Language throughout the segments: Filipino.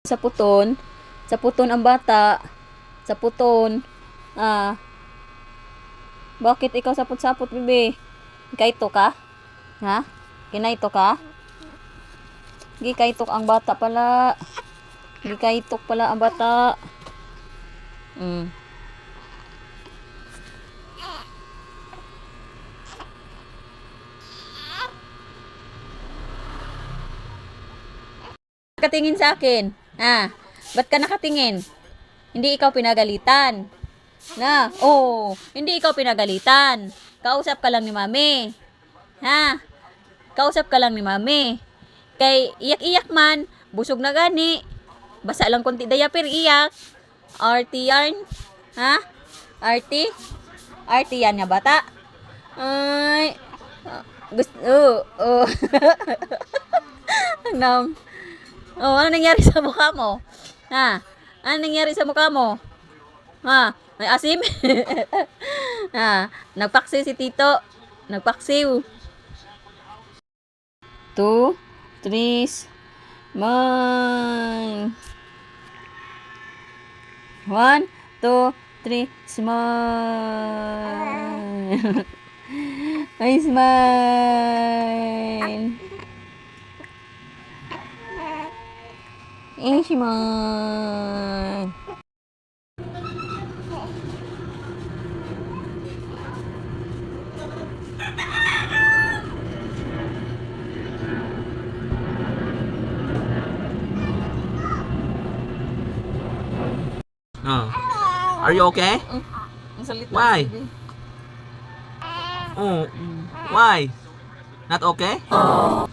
Sa puton. Sa puton ang bata. Sa puton. Bakit ikaw sapot-sapot, bebe? Kaito ka? Ha? Kinaito ka? Gikaitok ang bata pala. Gikaitok pala ang bata. Nakatingin sa akin. Ba't ka nakatingin? Hindi ikaw pinagalitan. Hindi ikaw pinagalitan. Kausap ka lang ni mami. Kausap ka lang ni mami. Kay iyak-iyak man, busog na gani. Basa lang konti diaper iyak. Arty yarn. Arty? Arty yan nga bata. Ay. Gusto. Ano nangyari sa mukha mo? Ano nangyari sa mukha mo? May asim? Nagpaksiw si tito. Nagpaksiw. 2, 3, smile. 1, 2, 3, smile. Ay, smile. Smile. Are you okay? Why? Why? Not okay?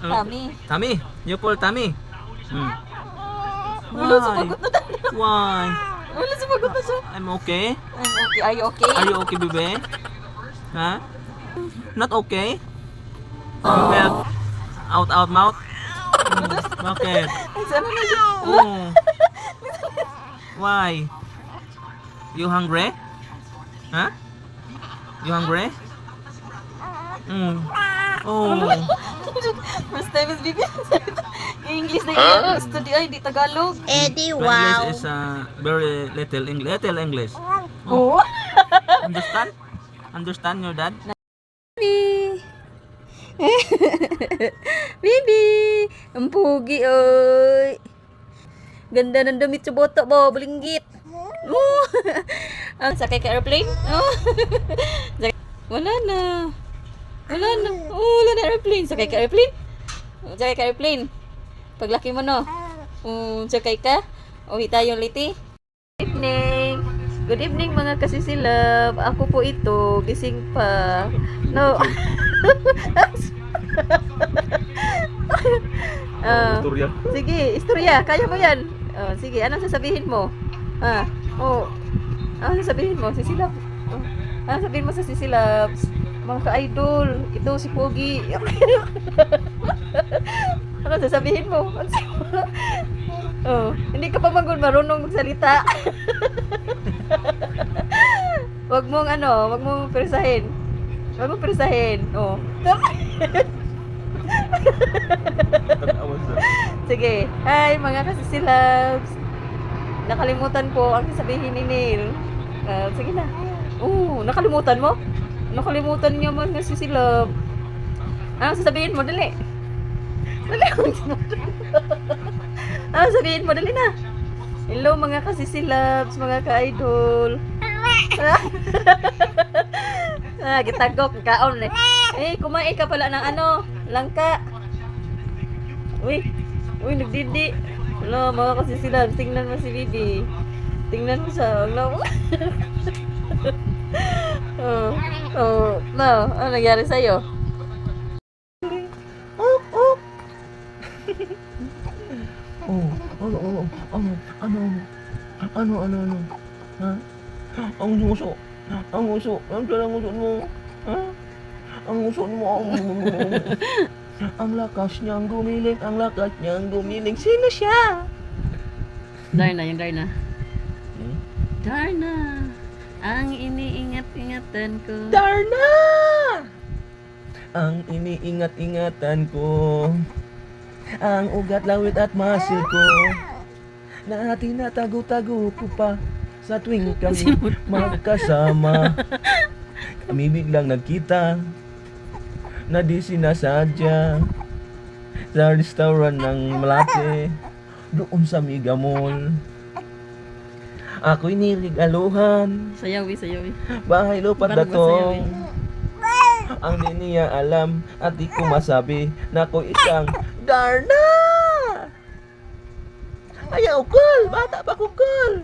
Tummy. Tummy? You pull tummy? Wala, sumagot na tayo. Why? Wala, sumagot na siya. I'm okay. I'm okay. Are you okay? Are you okay, bebe? Not okay? Milk out mouth? Bakit? Sana na siya. Why? You hungry? You hungry? First time is baby. English na yun. Study ay, di Tagalog. Eddie, But wow. English is very little English. Little English. Oo. Understand? Understand your dad? Baby. Baby. Ang pugi, oy. Ganda ng damit sa boto mo. Bulinggit. Sakay ka airplane? Wala na. Wala na. Wala na airplane. Sakay ka airplane? Sakay ka airplane. Paglaki mo, no? Sakay ka? Uwi tayong liti. Good evening. Good evening, mga kasisilab. Ako po ito. Gising pa. No. Sige, istorya. Kaya mo yan. Sige, anong sasabihin mo? Ano sasabihin mo? Sisilab. Ano sabihin mo sa sisilabs? Mga ka-idol. Ito si Pogi. Ano sasabihin mo? Hindi ka pa marunong magsalita. Wag mong persahin. Wag mong persahin. Sige. Hi, mga kasisilabs. Nakalimutan ko ang sasabihin ni Neil. Sige na. Nakalimutan mo? Nakalimutan niya man na sisilab. Ano sasabihin mo? Dali. Dali. Ano sabihin mo? Dali na. Hello mga kasisilabs, mga ka-idol. Gitagok, kaon eh. Kumain ka pala ng langka. Uy, nagdidi. Hello mga kasisilabs, tingnan mo si Bibi. Tingnan mo siya. Ano nangyari sa'yo? Ano? Ang uso. Ang uso mo. Ang uso mo. Ang lakas niyang gumiling. Sino siya? Darna, yung Darna. Darna, ang iniingat-ingatan ko. Darna! Ang iniingat-ingatan ko. Ang ugat, lawit at muscle ko. na tinatago-tago ko pa sa tuwing kami magkasama. Kami biglang nagkita na di sinasadya sa restaurant ng Malate doon sa Mega Mall. Ako'y niligaluhan, Sayawi, sayawi. bahay lupat Parang datong. Ang di niya alam at di ko masabi na ako isang Darna! Ayaw kul! Bata pa ko kul!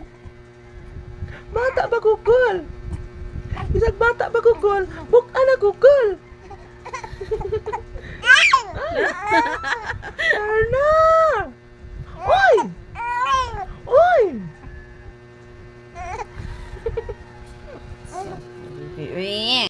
Bata pa ko kul! Isang bata pa ko kul! Bukan ako kul!